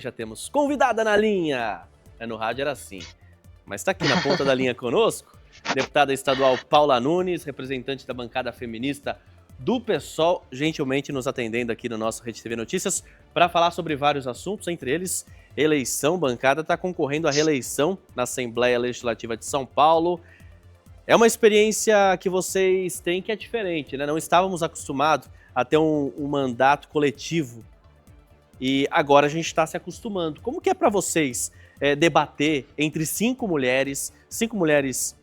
Já temos convidada na linha. No rádio era assim. Mas está aqui na ponta da linha conosco, deputada estadual Paula Nunes, representante da bancada feminista do PSOL, gentilmente nos atendendo aqui no nosso Rede TV Notícias para falar sobre vários assuntos, entre eles eleição. Bancada está concorrendo à reeleição na Assembleia Legislativa de São Paulo. É uma experiência que vocês têm que é diferente, né? Não estávamos acostumados a ter um mandato coletivo e agora a gente está se acostumando. Como que é para vocês debater entre cinco mulheres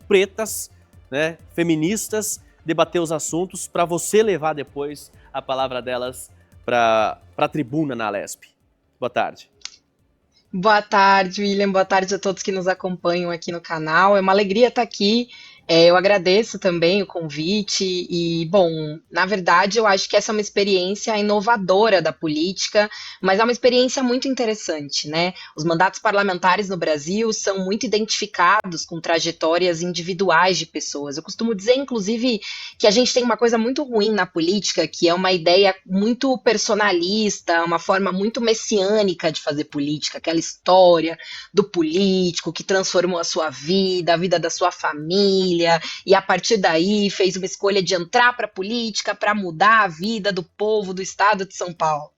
pretas, né, feministas, debater os assuntos para você levar depois a palavra delas para a tribuna na Alesp? Boa tarde. Boa tarde, William. Boa tarde a todos que nos acompanham aqui no canal. É uma alegria estar aqui. Eu agradeço também o convite e, bom, na verdade eu acho que essa é uma experiência inovadora da política, mas é uma experiência muito interessante, né? Os mandatos parlamentares no Brasil são muito identificados com trajetórias individuais de pessoas. Eu costumo dizer, inclusive, que a gente tem uma coisa muito ruim na política, que é uma ideia muito personalista, uma forma muito messiânica de fazer política, aquela história do político que transformou a sua vida, a vida da sua família, e a partir daí fez uma escolha de entrar para a política para mudar a vida do povo do estado de São Paulo.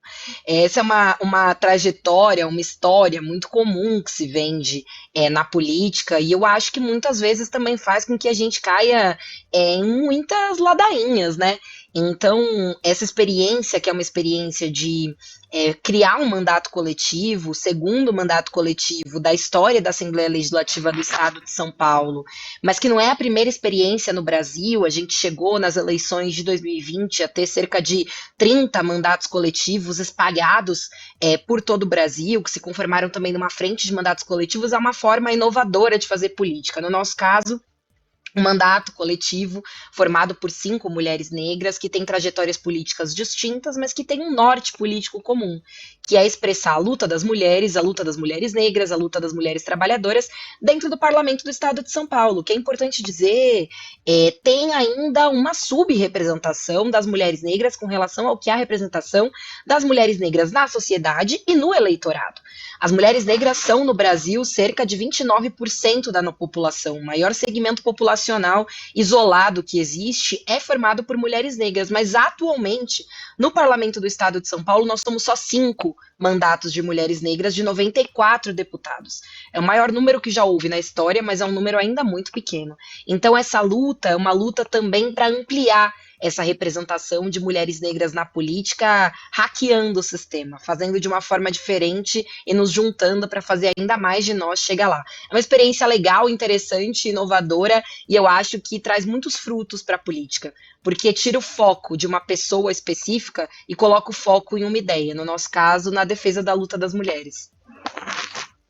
Essa é uma trajetória, uma história muito comum que se vende na política, e eu acho que muitas vezes também faz com que a gente caia em muitas ladainhas, né? Então, essa experiência, que é uma experiência de criar um mandato coletivo, o segundo mandato coletivo da história da Assembleia Legislativa do Estado de São Paulo, mas que não é a primeira experiência no Brasil. A gente chegou nas eleições de 2020 a ter cerca de 30 mandatos coletivos espalhados por todo o Brasil, que se conformaram também numa frente de mandatos coletivos. É uma forma inovadora de fazer política. No nosso caso, um mandato coletivo formado por 5 mulheres negras que têm trajetórias políticas distintas, mas que têm um norte político comum, que é expressar a luta das mulheres negras, a luta das mulheres trabalhadoras dentro do Parlamento do Estado de São Paulo. Que é importante dizer, tem ainda uma subrepresentação das mulheres negras com relação ao que é a representação das mulheres negras na sociedade e no eleitorado. As mulheres negras são, no Brasil, cerca de 29% da população. O maior segmento populacional isolado que existe é formado por mulheres negras, mas atualmente, no Parlamento do Estado de São Paulo, nós somos só 5 mandatos de mulheres negras de 94 deputados. É o maior número que já houve na história, mas é um número ainda muito pequeno. Então essa luta é uma luta também para ampliar essa representação de mulheres negras na política, hackeando o sistema, fazendo de uma forma diferente e nos juntando para fazer ainda mais de nós chegar lá. É uma experiência legal, interessante, inovadora, e eu acho que traz muitos frutos para a política, porque tira o foco de uma pessoa específica e coloca o foco em uma ideia, no nosso caso, na defesa da luta das mulheres.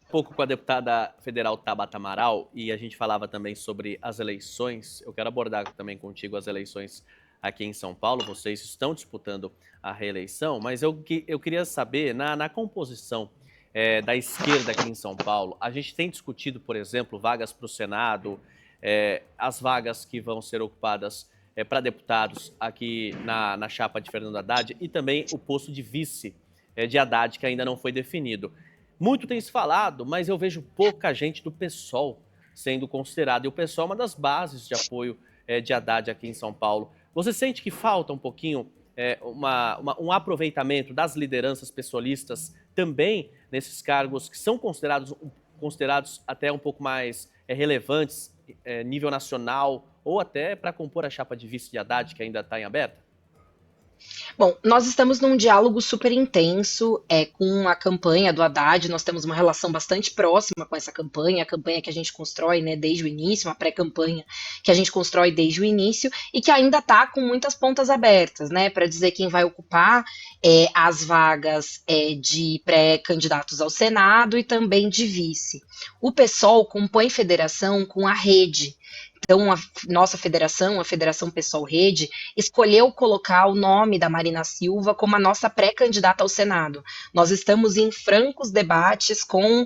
Um pouco com a deputada federal Tabata Amaral, e a gente falava também sobre as eleições. Eu quero abordar também contigo as eleições aqui em São Paulo. Vocês estão disputando a reeleição, mas eu queria saber, na composição da esquerda aqui em São Paulo, a gente tem discutido, por exemplo, vagas para o Senado, as vagas que vão ser ocupadas para deputados aqui na chapa de Fernando Haddad, e também o posto de vice de Haddad, que ainda não foi definido. Muito tem se falado, mas eu vejo pouca gente do PSOL sendo considerado, e o PSOL é uma das bases de apoio de Haddad aqui em São Paulo. Você sente que falta um pouquinho um aproveitamento das lideranças pessoalistas também nesses cargos que são considerados até um pouco mais relevantes, nível nacional, ou até para compor a chapa de vice de Haddad, que ainda está em aberta? Bom, nós estamos num diálogo super intenso com a campanha do Haddad. Nós temos uma relação bastante próxima com essa campanha, a campanha que a gente constrói, né, desde o início, uma pré-campanha que a gente constrói desde o início e que ainda está com muitas pontas abertas, né, para dizer quem vai ocupar as vagas de pré-candidatos ao Senado e também de vice. O PSOL compõe federação com a Rede. Então, a nossa federação, a Federação PSOL Rede, escolheu colocar o nome da Marina Silva como a nossa pré-candidata ao Senado. Nós estamos em francos debates com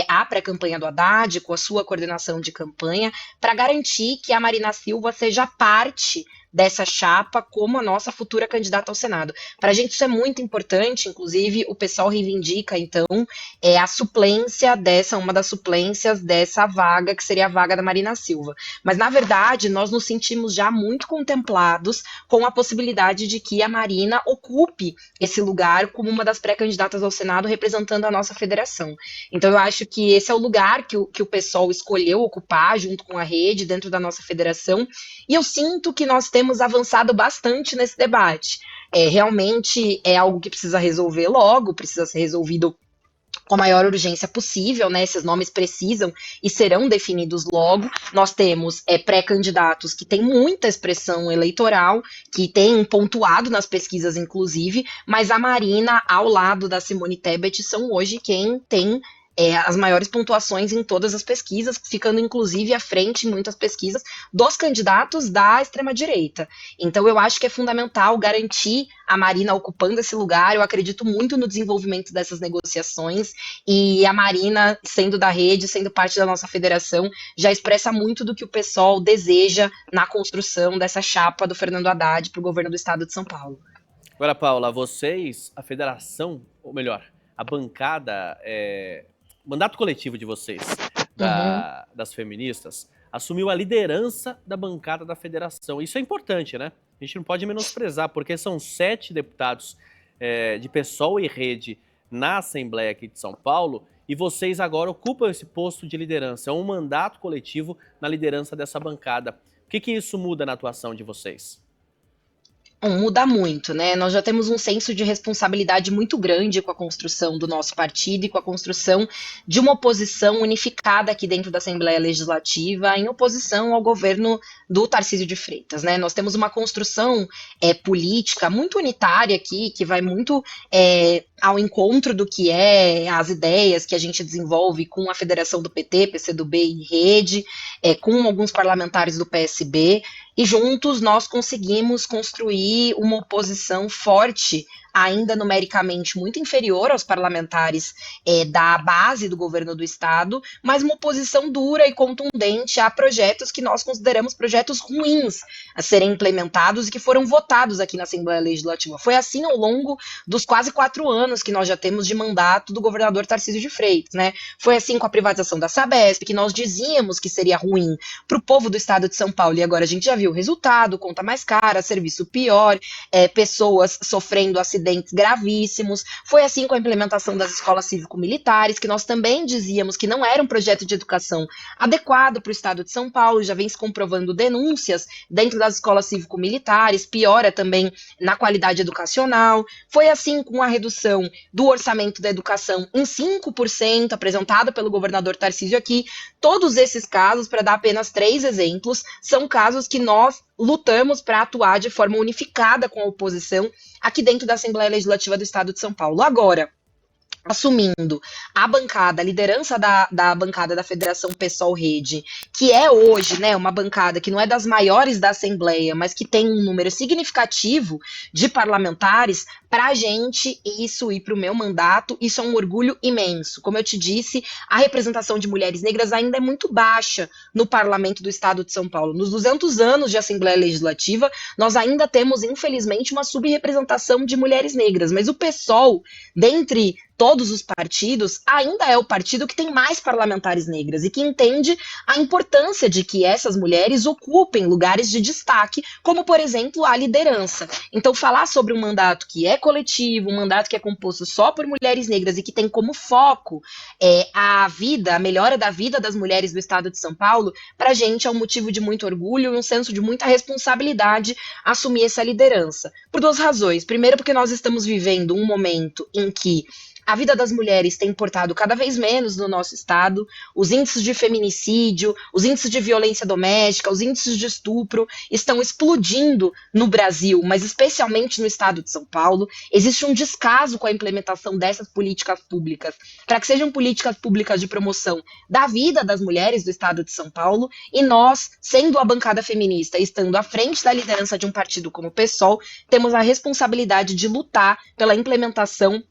a pré-campanha do Haddad, com a sua coordenação de campanha, para garantir que a Marina Silva seja parte dessa chapa como a nossa futura candidata ao Senado. Para a gente isso é muito importante, inclusive o pessoal reivindica, então, a suplência uma das suplências dessa vaga, que seria a vaga da Marina Silva. Mas, na verdade, nós nos sentimos já muito contemplados com a possibilidade de que a Marina ocupe esse lugar como uma das pré-candidatas ao Senado, representando a nossa federação. Então, eu acho que esse é o lugar que o pessoal escolheu ocupar, junto com a rede, dentro da nossa federação, e eu sinto que nós temos avançado bastante nesse debate. Realmente é algo que precisa resolver logo, precisa ser resolvido com a maior urgência possível, né? Esses nomes precisam e serão definidos logo. Nós temos pré-candidatos que têm muita expressão eleitoral, que têm pontuado nas pesquisas, inclusive, mas a Marina, ao lado da Simone Tebet, são hoje quem tem as maiores pontuações em todas as pesquisas, ficando inclusive à frente em muitas pesquisas dos candidatos da extrema-direita. Então eu acho que é fundamental garantir a Marina ocupando esse lugar. Eu acredito muito no desenvolvimento dessas negociações, e a Marina, sendo da rede, sendo parte da nossa federação, já expressa muito do que o pessoal deseja na construção dessa chapa do Fernando Haddad para o governo do estado de São Paulo. Agora, Paula, vocês, a federação, ou melhor, a bancada, o mandato coletivo de vocês, das feministas, assumiu a liderança da bancada da federação. Isso é importante, né? A gente não pode menosprezar, porque são 7 deputados de PSOL e Rede na Assembleia aqui de São Paulo, e vocês agora ocupam esse posto de liderança. É um mandato coletivo na liderança dessa bancada. O que isso muda na atuação de vocês? Muda muito, né? Nós já temos um senso de responsabilidade muito grande com a construção do nosso partido e com a construção de uma oposição unificada aqui dentro da Assembleia Legislativa, em oposição ao governo do Tarcísio de Freitas, né? Nós temos uma construção política muito unitária aqui, que vai muito ao encontro do que as ideias que a gente desenvolve com a federação do PT, PCdoB e Rede, com alguns parlamentares do PSB, e juntos nós conseguimos construir uma oposição forte, ainda numericamente muito inferior aos parlamentares da base do governo do estado, mas uma oposição dura e contundente a projetos que nós consideramos projetos ruins a serem implementados e que foram votados aqui na Assembleia Legislativa. Foi assim ao longo dos quase 4 anos que nós já temos de mandato do governador Tarcísio de Freitas, né? Foi assim com a privatização da Sabesp, que nós dizíamos que seria ruim para o povo do estado de São Paulo, e agora a gente já viu o resultado: conta mais cara, serviço pior, pessoas sofrendo acidentes gravíssimos. Foi assim com a implementação das escolas cívico-militares, que nós também dizíamos que não era um projeto de educação adequado para o estado de São Paulo. Já vem se comprovando denúncias dentro das escolas cívico-militares, piora também na qualidade educacional. Foi assim com a redução do orçamento da educação em 5%, apresentada pelo governador Tarcísio aqui. Todos esses casos, para dar apenas 3 exemplos, são casos que nós lutamos para atuar de forma unificada com a oposição aqui dentro da Assembleia Legislativa do Estado de São Paulo. Agora, assumindo a bancada, a liderança da bancada da Federação PSOL Rede, que é hoje, né, uma bancada que não é das maiores da Assembleia, mas que tem um número significativo de parlamentares, para a gente, isso e para o meu mandato, isso é um orgulho imenso. Como eu te disse, a representação de mulheres negras ainda é muito baixa no parlamento do estado de São Paulo. Nos 200 anos de Assembleia Legislativa, nós ainda temos, infelizmente, uma subrepresentação de mulheres negras, mas o PSOL, dentre todos os partidos, ainda é o partido que tem mais parlamentares negras e que entende a importância de que essas mulheres ocupem lugares de destaque, como, por exemplo, a liderança. Então, falar sobre um mandato que é coletivo, um mandato que é composto só por mulheres negras e que tem como foco a melhora da vida das mulheres do estado de São Paulo, para a gente é um motivo de muito orgulho e um senso de muita responsabilidade assumir essa liderança. Por 2 razões. Primeiro, porque nós estamos vivendo um momento em que a vida das mulheres tem importado cada vez menos no nosso estado. Os índices de feminicídio, os índices de violência doméstica, os índices de estupro estão explodindo no Brasil, mas especialmente no estado de São Paulo. Existe um descaso com a implementação dessas políticas públicas, para que sejam políticas públicas de promoção da vida das mulheres do estado de São Paulo, e nós, sendo a bancada feminista e estando à frente da liderança de um partido como o PSOL, temos a responsabilidade de lutar pela implementação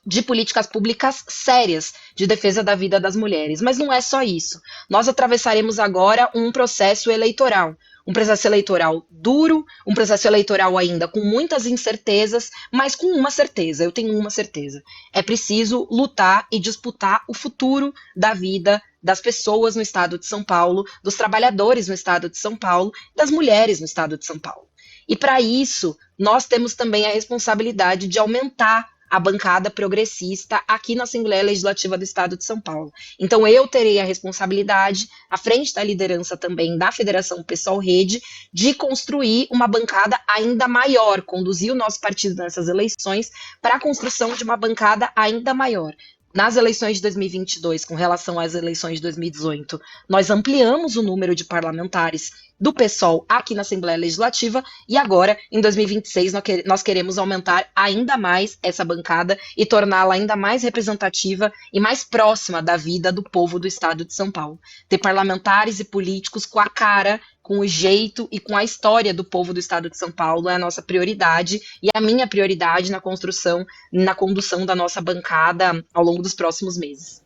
de políticas públicas sérias de defesa da vida das mulheres. Mas não é só isso. Nós atravessaremos agora um processo eleitoral. um processo eleitoral duro, um processo eleitoral ainda com muitas incertezas, mas com uma certeza, eu tenho uma certeza. É preciso lutar e disputar o futuro da vida das pessoas no estado de São Paulo, dos trabalhadores no estado de São Paulo, das mulheres no estado de São Paulo. E para isso, nós temos também a responsabilidade de aumentar a bancada progressista aqui na Assembleia Legislativa do Estado de São Paulo. Então eu terei a responsabilidade, à frente da liderança também da Federação PSOL Rede, de construir uma bancada ainda maior, conduzir o nosso partido nessas eleições para a construção de uma bancada ainda maior. Nas eleições de 2022, com relação às eleições de 2018, nós ampliamos o número de parlamentares do PSOL aqui na Assembleia Legislativa e agora, em 2026, nós queremos aumentar ainda mais essa bancada e torná-la ainda mais representativa e mais próxima da vida do povo do estado de São Paulo. Ter parlamentares e políticos com a cara, com o jeito e com a história do povo do estado de São Paulo é a nossa prioridade e a minha prioridade na construção, na condução da nossa bancada ao longo dos próximos meses.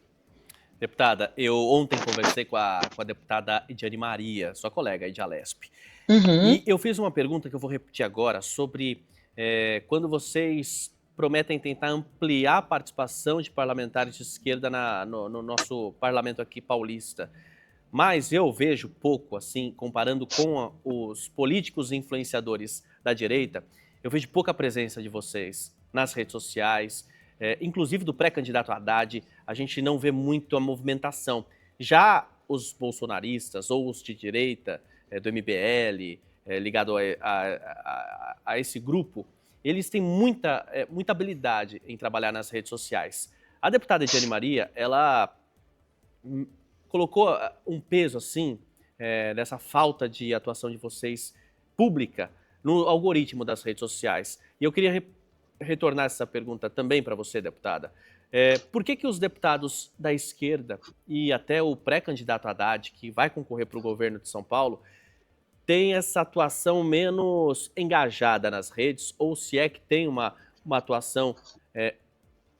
Deputada, eu ontem conversei com a deputada Ediane Maria, sua colega aí de Alesp. E eu fiz uma pergunta que eu vou repetir agora sobre quando vocês prometem tentar ampliar a participação de parlamentares de esquerda no nosso parlamento aqui paulista. Mas eu vejo pouco, assim, comparando com os políticos e influenciadores da direita, eu vejo pouca presença de vocês nas redes sociais, inclusive do pré-candidato Haddad, a gente não vê muito a movimentação. Já os bolsonaristas ou os de direita, do MBL, ligado a esse grupo, eles têm muita habilidade em trabalhar nas redes sociais. A deputada Ediane Maria, ela colocou um peso, assim, dessa falta de atuação de vocês pública no algoritmo das redes sociais. E eu queria retornar essa pergunta também para você, deputada. Por que os deputados da esquerda e até o pré-candidato Haddad, que vai concorrer para o governo de São Paulo, têm essa atuação menos engajada nas redes, ou se é que tem uma atuação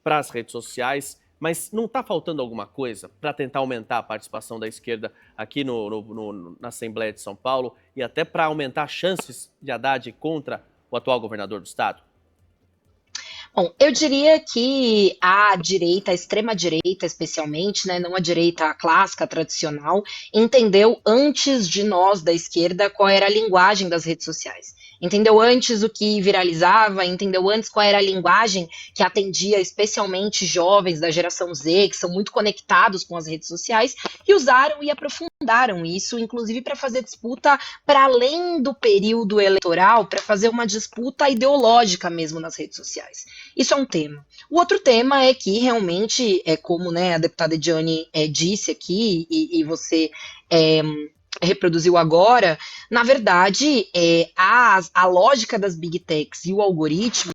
para as redes sociais, mas não está faltando alguma coisa para tentar aumentar a participação da esquerda aqui na Assembleia de São Paulo e até para aumentar as chances de Haddad contra o atual governador do estado? Bom, eu diria que a direita, a extrema-direita especialmente, né, não a direita clássica, tradicional, entendeu antes de nós da esquerda qual era a linguagem das redes sociais. Entendeu antes o que viralizava, entendeu antes qual era a linguagem que atendia especialmente jovens da geração Z, que são muito conectados com as redes sociais, e usaram e aprofundaram isso, inclusive para fazer disputa para além do período eleitoral, para fazer uma disputa ideológica mesmo nas redes sociais. Isso é um tema. O outro tema é que realmente, como, né, a deputada Ediane disse aqui, e você reproduziu agora, na verdade, a lógica das Big Techs e o algoritmo